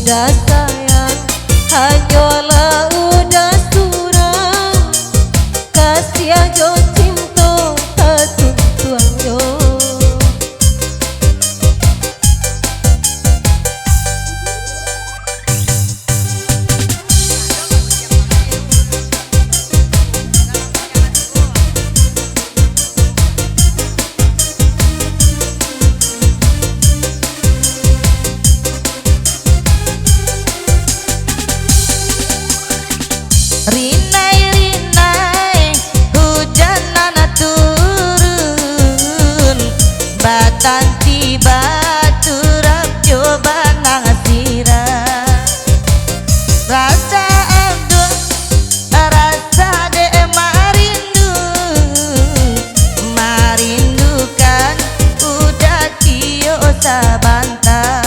udah sayang, hanyalah udah surang, kasih aja cinta tuan yo. Rinai-rinai hujan nana turun, batan tiba turap coba nang sirah. Rasa abdul, rasa de marindu, marindukan udah tio sabantah.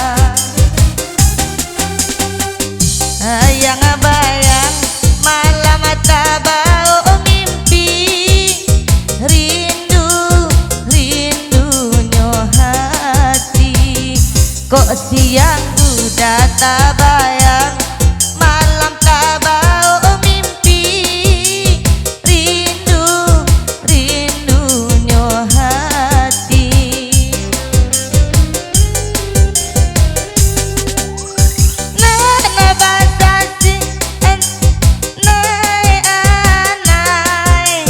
Yang bayang malam tabau mimpi, rindu rindunya hati. Kok siang udah tabayang malam tabau mimpi, rindu rindunya hati. Nana batasi nai anai,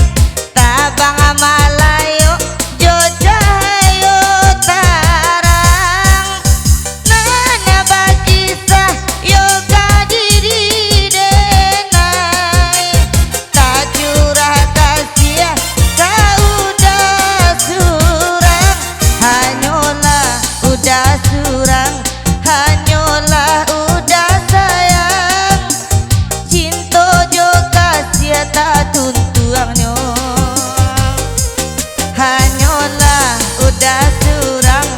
tabang malayo jojayo tarang. Nana bakisa yoga diri denai, tak curah kasih kau udah surang, hanyalah udah surang, hanyalah udah sayang, cinta jo kasih tak tuntuangnya. Hanyalah udah surang,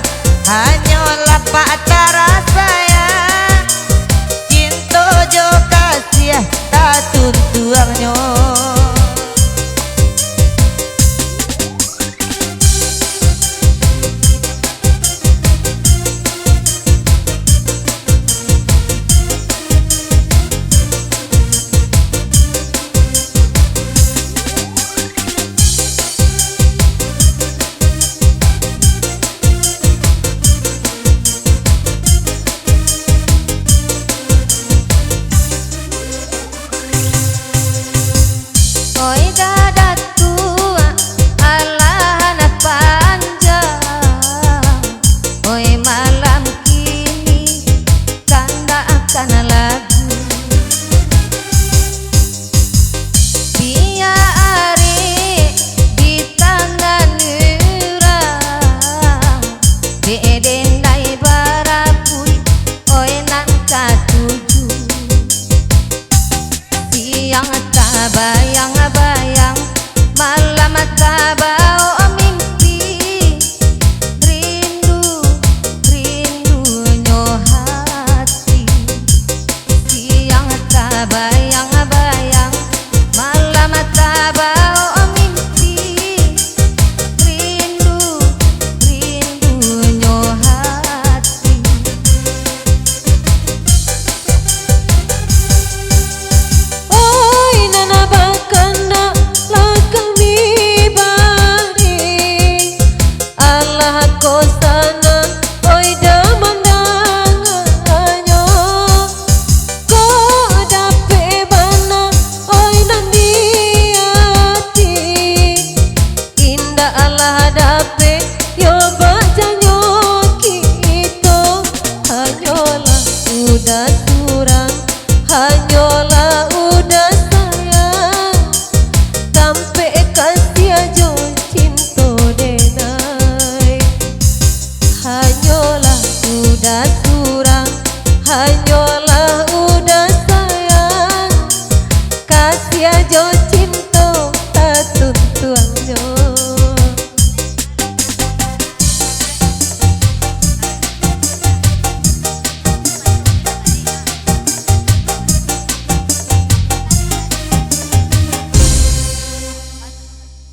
hanyalah pak tara sayang, cinta jo kasih tak tuntuangnya. Oi dadat tua Allah anak panjang, oi malam kini kanda akan lagu. Dia ari di tangan urang, bedenai barapui oi nan katuju. Siang tabayang-bayang malam tabau mimpi, rindu rindunya hati. Siang tabayang-bayang malam tabau mimpi, rindu rindunya hati. Oi nana bakana lakami bari, Allah kosana oi damandanganyo. Ko dape bana oi nandi hati, indah Allah dape yo bajanyo kita. Hanyalah udah surang, hanyalah udah sayang, sampai kasih aja cinta denai. Hanyalah udah surang, hanyalah udah sayang, kasih aja